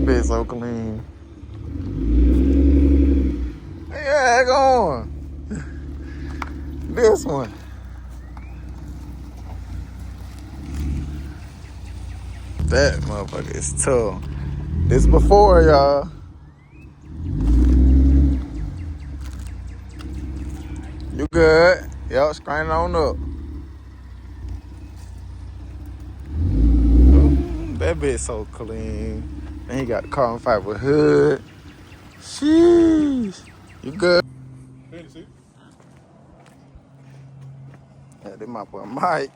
That bitch so clean. Yeah, go on. This one. That motherfucker is tough. This before, y'all. You good? Yup, screen on up. Ooh, that bitch so clean. And he got the carbon fiber hood. Sheesh. You good? Yeah, this my boy Mike.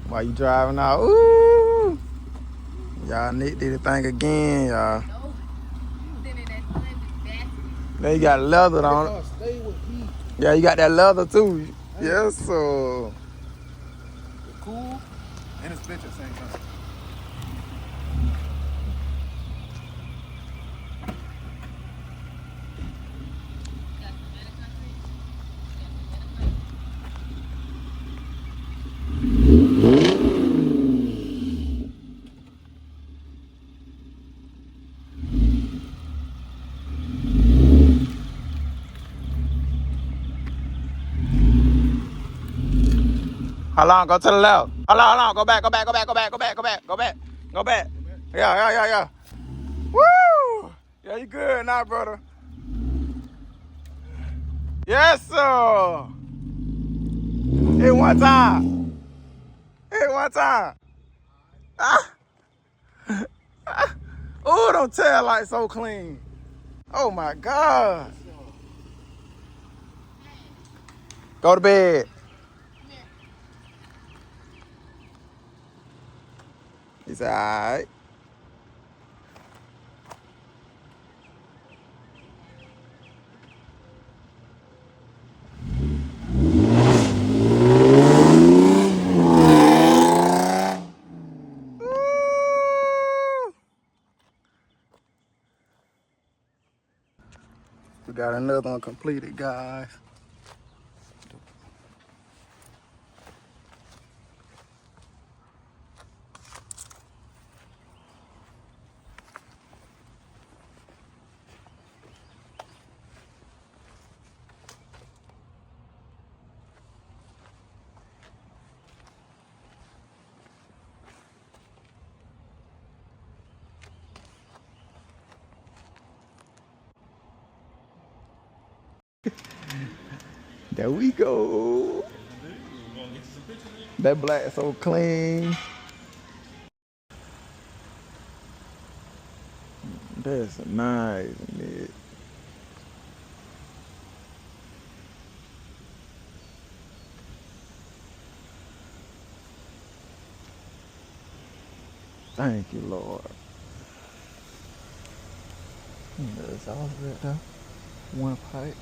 Why you driving out? Ooh. Y'all Nick did the thing again, y'all. Then you got leather on it. Yeah, you got that leather too. Yes, sir. It's cool and it's bitch at the same time. Hold on, go to the left. Hold on. Go back. Go back. Yeah. Woo! Yeah, you good now, brother. Yes, sir. Hit one time. Ah. Oh, don't tell like so clean. Oh my God. Go to bed. He said, all right. We got another one completed, guys. There we go. That black so clean. That's nice, man. Thank you, Lord. That's all right there. One pipe.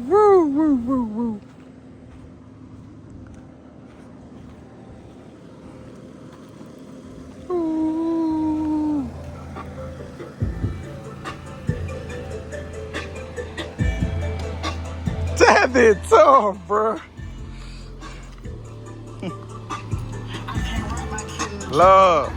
Woo. Ooh. That bit tough, bro. Love.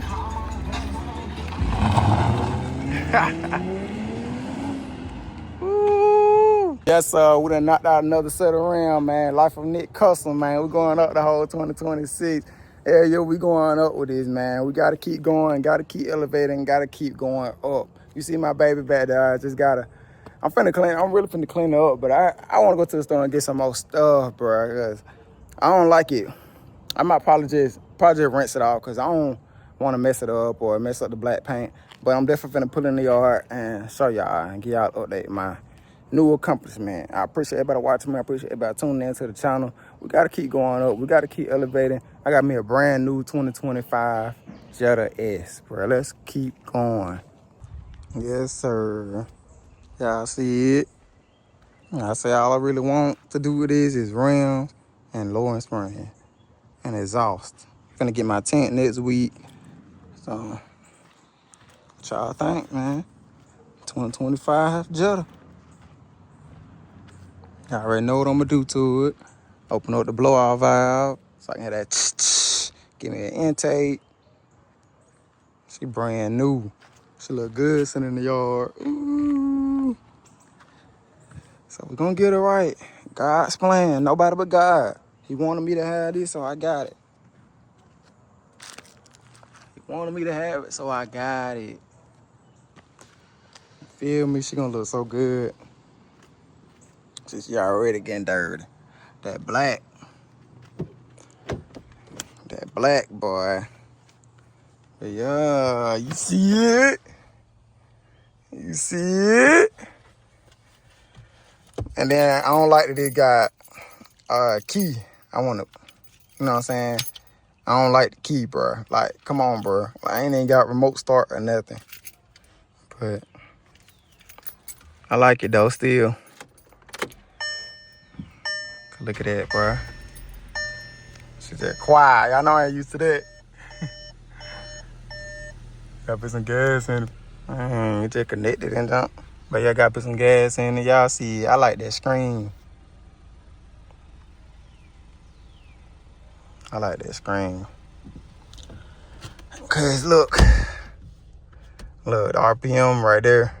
Ooh. Yes, we done knocked out another set of rim, man. Life of Nick Custom, man. We're going up the whole 2026. Yeah, we going up with this, man. We got to keep going, got to keep elevating, got to keep going up. You see my baby back there, I'm really finna clean her up, but I want to go to the store and get some more stuff, bro, because I don't like it. I might probably just rinse it off because I don't want to mess it up or mess up the black paint. But I'm definitely finna put it in the yard and show y'all and give y'all an update my new accomplishment. I appreciate everybody watching me. I appreciate everybody tuning in to the channel. We got to keep going up. We got to keep elevating. I got me a brand new 2025 Jetta S, bro. Let's keep going. Yes, sir. Y'all see it? I say all I really want to do with this is rims and lower spring and exhaust. Gonna get my tent next week. So, what y'all think, man? 2025 Jetta. Y'all already know what I'm gonna do to it. Open up the blowout valve so I can have that tch-tch. Give me an intake. She brand new. She look good sitting in the yard. Ooh. So we're gonna get it right. God's plan, nobody but God. He wanted me to have this, so I got it. He wanted me to have it, so I got it. Feel me? She gonna look so good. She already getting dirty. That black boy. But yeah, you see it? You see it? And then I don't like that it got key. I want to, you know what I'm saying? I don't like the key, bro. Like, come on, bro. I ain't even got remote start or nothing. But I like it though, still. Look at that, bro. She said, quiet. Y'all know I ain't used to that. Gotta put some gas in it. It just connected and jump. But y'all gotta put some gas in it. Y'all see, I like that screen. I like that screen. Cause look, the RPM right there.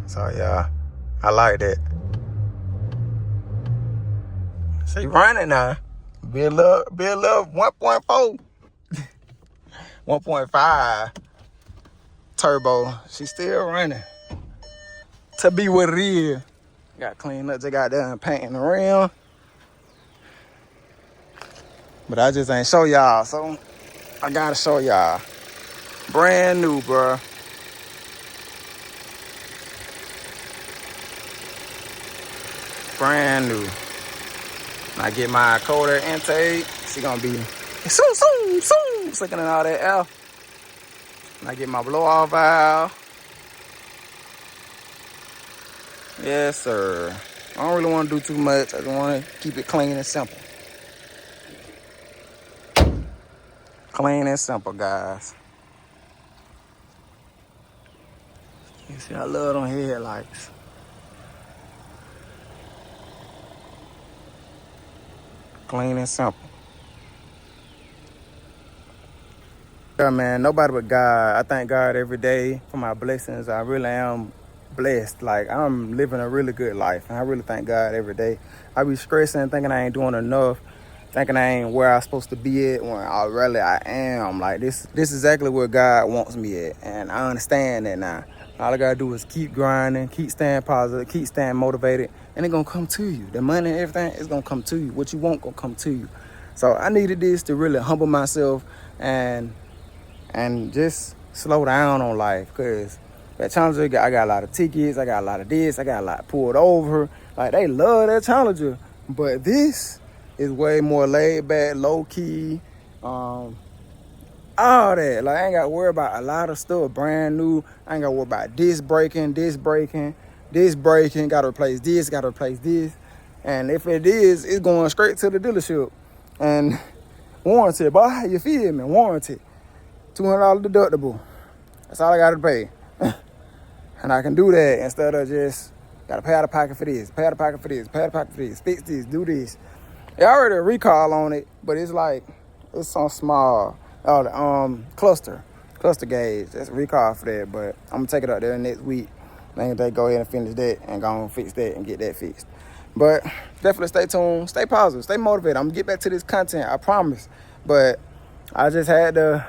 So yeah, I like that. She running now. Build up 1.4. 1.5 turbo. She still running. To be what it is. Got cleaned up, just got done painting the rim. But I just ain't show y'all, so I gotta show y'all. Brand new, bro. Brand new. When I get my cold air intake, she gonna be sucking in all that air. When I get my blow-off valve. Yes, sir. I don't really want to do too much. I just want to keep it clean and simple. Clean and simple, guys. You see, I love them headlights. Clean and simple. Yeah, man, nobody but God. I thank God every day for my blessings. I really am blessed. Like, I'm living a really good life. And I really thank God every day. I be stressing, thinking I ain't doing enough, thinking I ain't where I'm supposed to be at when I am. Like, this is exactly where God wants me at. And I understand that now. All I gotta do is keep grinding, keep staying positive, keep staying motivated, and it's gonna come to you. The money and everything is gonna come to you. What you want gonna come to you. So I needed this to really humble myself and just slow down on life, because that Challenger, I got a lot of tickets, I got a lot of this, I got a lot pulled over. Like, they love that Challenger, but this is way more laid back, low key, all that. Like, I ain't got to worry about a lot of stuff, brand new. I ain't got to worry about this breaking, got to replace this, got to replace this. And if it is, it's going straight to the dealership. And warranty, boy, you feel me? Warranty. $200 deductible. That's all I got to pay. And I can do that instead of just got to pay out of pocket for this, pay out of pocket for this, pay out of pocket for this, fix this, do this. They already a recall on it, but it's like, it's so small. Oh, the cluster gauge. That's a recall for that, but I'm gonna take it up there next week. Then they go ahead and finish that and go and fix that and get that fixed. But definitely stay tuned, stay positive, stay motivated. I'm gonna get back to this content, I promise. But I just had to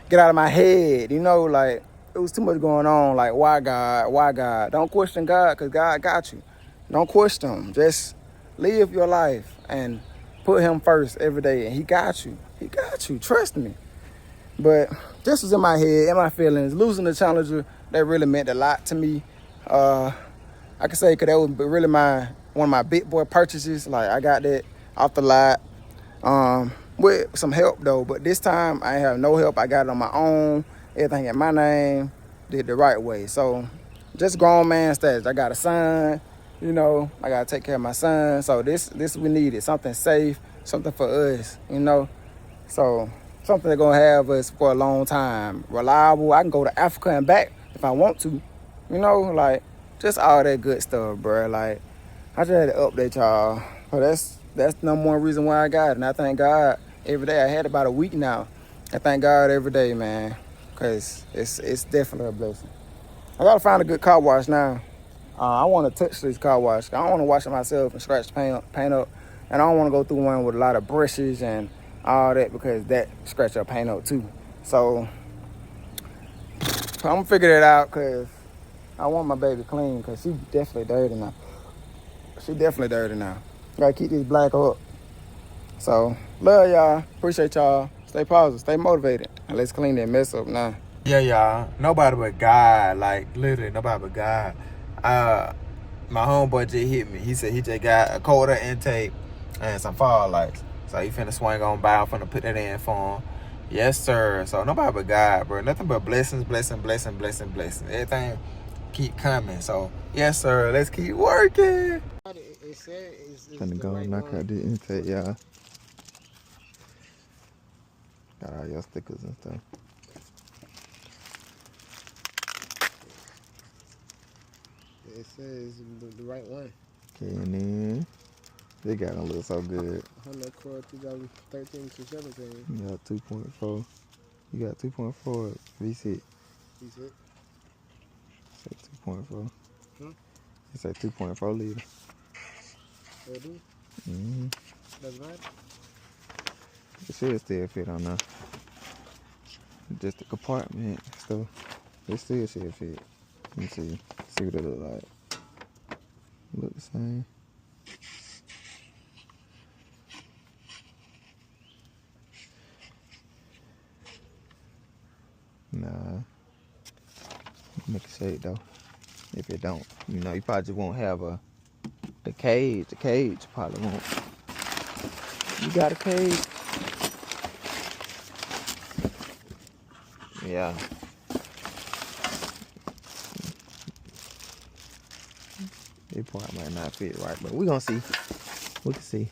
get out of my head, you know, like, it was too much going on. Like, why God? Why God? Don't question God, because God got you. Don't question him. Just live your life and put him first every day, and he got you. He got you. Trust me. But this was in my head, in my feelings. Losing the Challenger, that really meant a lot to me. I can say because that was really one of my big boy purchases. Like, I got that off the lot. with some help though. But this time I ain't have no help. I got it on my own. Everything in my name. Did the right way. So just grown man status. I got a son. You know, I gotta take care of my son. So this we needed. Something safe. Something for us. You know. So something that's gonna have us for a long time. Reliable. I can go to Africa and back if I want to. You know, like just all that good stuff, bro. Like I just had to update y'all. So that's the number one reason why I got it. And I thank God every day. I had it about a week now. I thank God every day, man. Cause it's definitely a blessing. I gotta find a good car wash now. I want to touch this car wash. I don't want to wash it myself and scratch the paint up. And I don't want to go through one with a lot of brushes and all that because that scratch up paint up too. So I'm gonna figure that out because I want my baby clean because she definitely dirty now. Gotta keep this black up. So love y'all. Appreciate y'all. Stay positive. Stay motivated. And let's clean that mess up now. Yeah, y'all. Nobody but God. Like, literally, nobody but God. My homeboy just hit me. He said he just got a quarter intake and some fog lights. So he finna swing on by. I'm finna put that in for him. Yes, sir. So nobody but God, bro. Nothing but blessings. Everything keep coming. So, yes, sir. Let's keep working. Finna go knock out the intake, y'all. Got all your stickers and stuff. It says the right one. Okay, and then they got to look so good. Honda Accord 2013 to 17. You got 2.4. You got 2.4 V6. You said? Say 2.4. Hmm? It say 2.4 liter. They do? Mm-hmm. That's right. It should still fit on there. Just the compartment stuff. It still should fit. Let me see. See what it look like. Look the same. Nah. Make a shake though. If it don't, you know, you probably just won't have the cage. The cage probably won't. You got a cage? Yeah. It part might not fit right, but we gonna see. We can see. We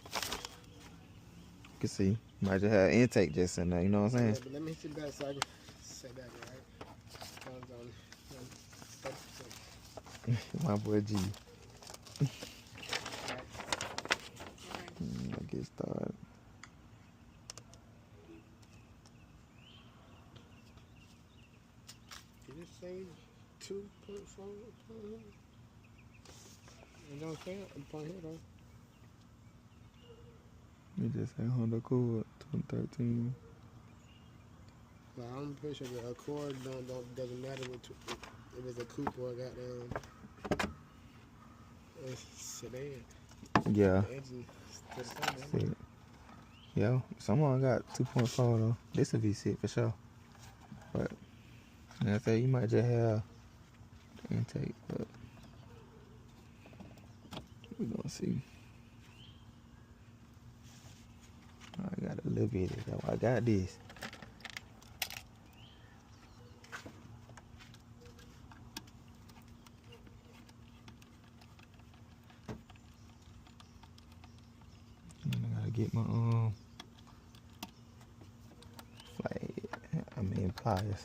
can see. Might just have intake just in there, you know what I'm saying? Yeah, but let me hit you back so I can set that right. Comes on 30%. My boy G. I get started. Did it say 2.4? You know what I'm saying? I'm on here though. You just say Honda Accord 2013. But I'm pretty sure the Accord doesn't matter if it's a coupe or a goddamn sedan. Yeah. The engine still the same. Yo, someone got 2.4 though. This a V6 for sure. But like I say, you might just have the intake, but we gonna see. I got a little bit of it. I got this. And I gotta get my pliers.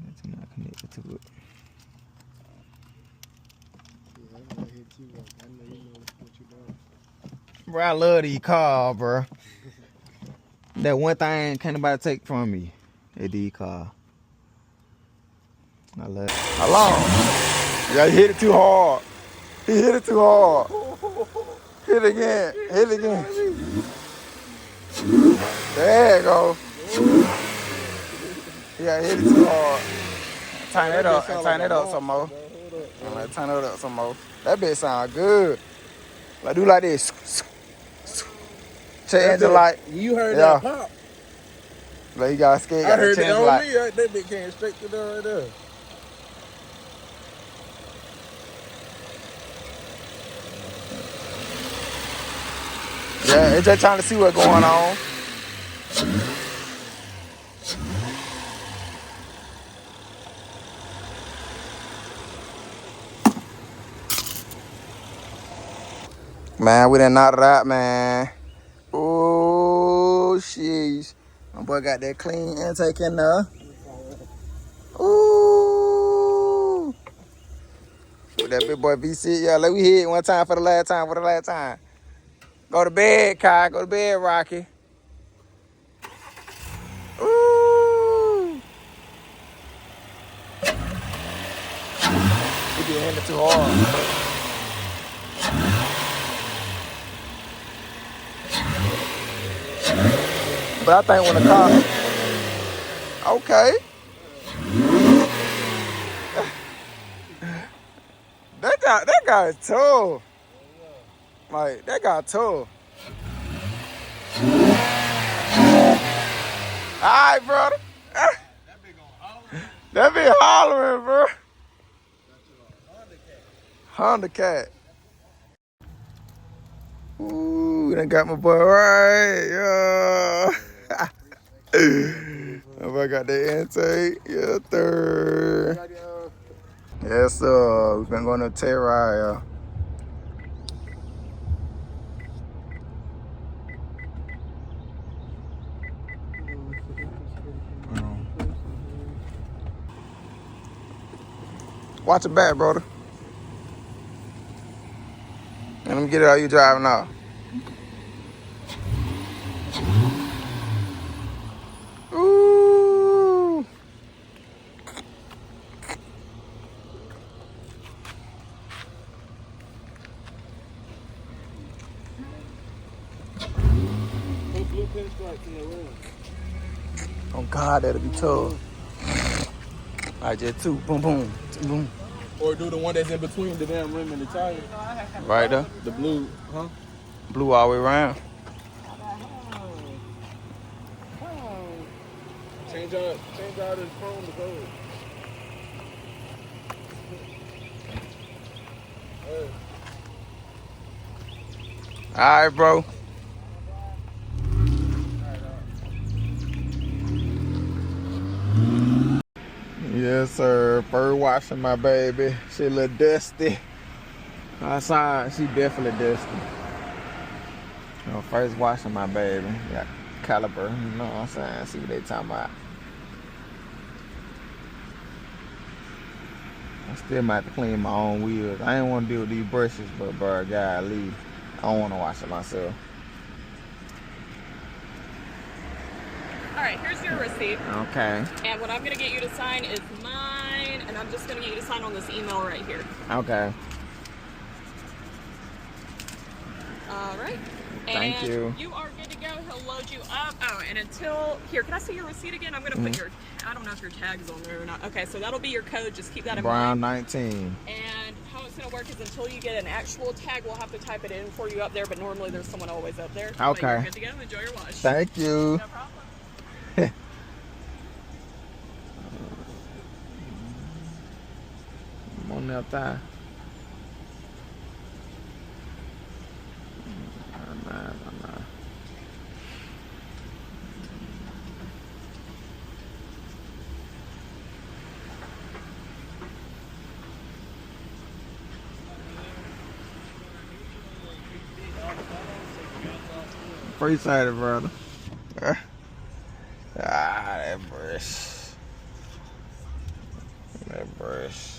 That's not connected to it. Yeah, I'm gonna hit you up. I know you know what you're doing. Bro, I love these cars, bro. That one thing can't nobody take from me. That these cars. I love it. Hello. Yeah, he hit it too hard. He hit it too hard. Hit it again. Hit it again. There you go. Yeah, hit it too hard. Turn it up. Turn it up some more. Turn it up some more. That bitch sound good. Like do like this. Change the light. You heard that pop. Like you got scared. I heard it change on light. me. That bitch came straight to the right there. Yeah, it's just trying to see what's going on. Man, we done knocked it out, man. Oh, sheesh. My boy got that clean intake in there. Ooh. With that big boy VC. Yeah, let me hit it one time for the last time. For the last time. Go to bed, Kai. Go to bed, Rocky. Ooh. He be hitting it too hard. But I think when the car. Okay. That guy is tough. Like, that guy tough. Alright, brother. That be hollering, bro. Honda Cat. Ooh, done got my boy right. Yeah. My boy got the intake. Yeah, third. Yes, sir. We've been going to Terra. Watch your back, brother. And let me get it how you driving now. Ooh. Oh God, that'll be tough. I just two, boom, boom, boom. Or do the one that's in between the damn rim and the tire. Right there. The blue, huh? Blue all the way around. Change out the phone to code. All right, bro. Yes, sir. Bird washing my baby. She a little dusty. Outside, she definitely dusty. You know, first washing my baby. Got caliber, you know what I'm saying? See what they talking about. I still might have to clean my own wheels. I ain't want to deal with these brushes, but bro, golly, I don't want to wash it myself. All right, here's your receipt. Okay. And what I'm going to get you to sign is mine, and I'm just going to get you to sign on this email right here. Okay. All right. Thank you. You are good to go. He'll load you up. Oh, and here, can I see your receipt again? I'm going to put your, I don't know if your tag's on there or not. Okay, so that'll be your code. Just keep that in Brown mind. 19. And how it's going to work is until you get an actual tag, we'll have to type it in for you up there, but normally there's someone always up there. Okay. But you're good to go. Enjoy your wash. Thank you. No problem. I'm on that thigh. Appreciate it, brother. That brush. That brush.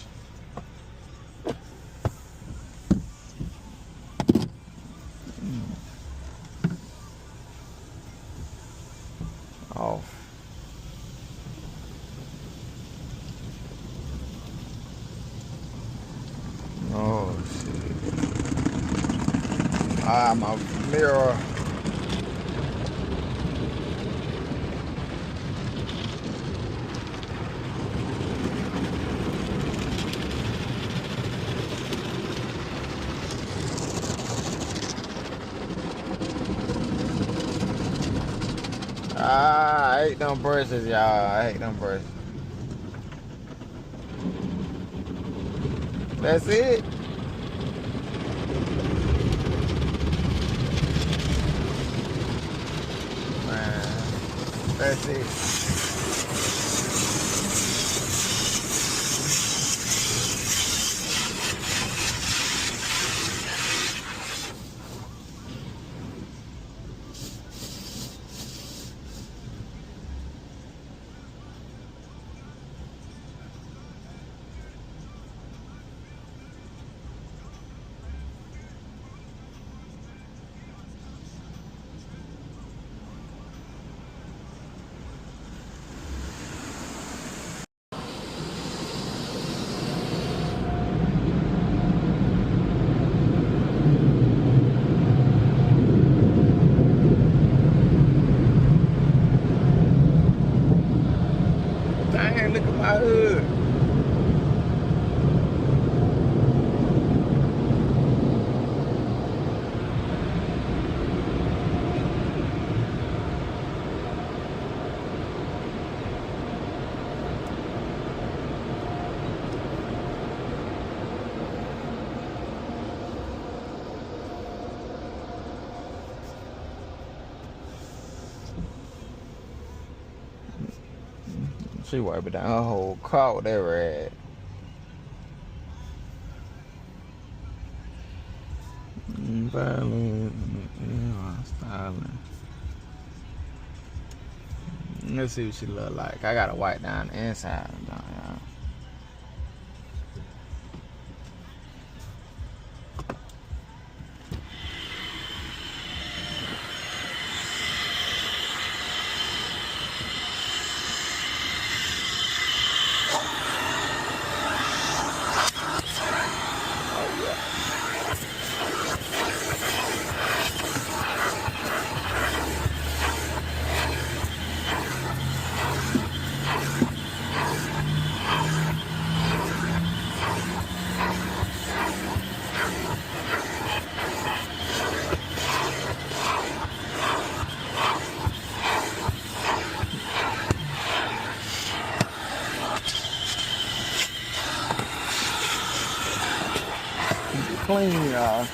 Off. Oh shit. Ah, my mirror. Ah, I hate them brushes, y'all. I hate them brushes. That's it. That's it. Dang, look at my hood. She wiping down her whole car with that rag. Violent, styling. Let's see what she look like. I gotta wipe down the inside. Y'all. Clean, y'all.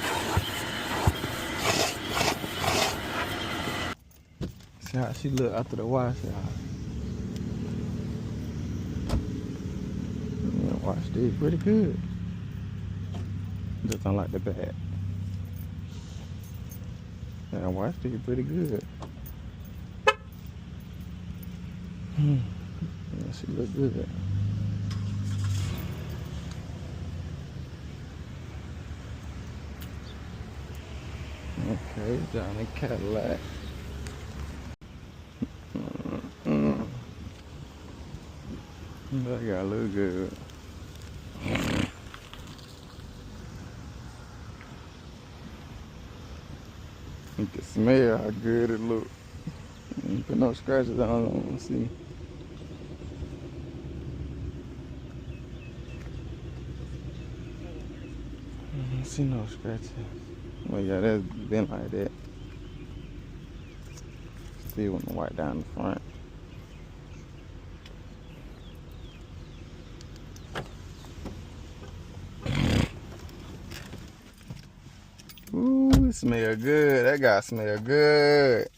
See how she look after the wash, y'all. Yeah, wash this pretty good. Just don't like the bag. Yeah, wash this pretty good. Yeah, she look good. Okay, Johnny Cadillac. That gotta look good. You can smell how good it look. You put no scratches on it, let's see. I don't see no scratches. Well, yeah, that's been like that. Still want to wipe down the front. Ooh, it smell good. That guy smell good.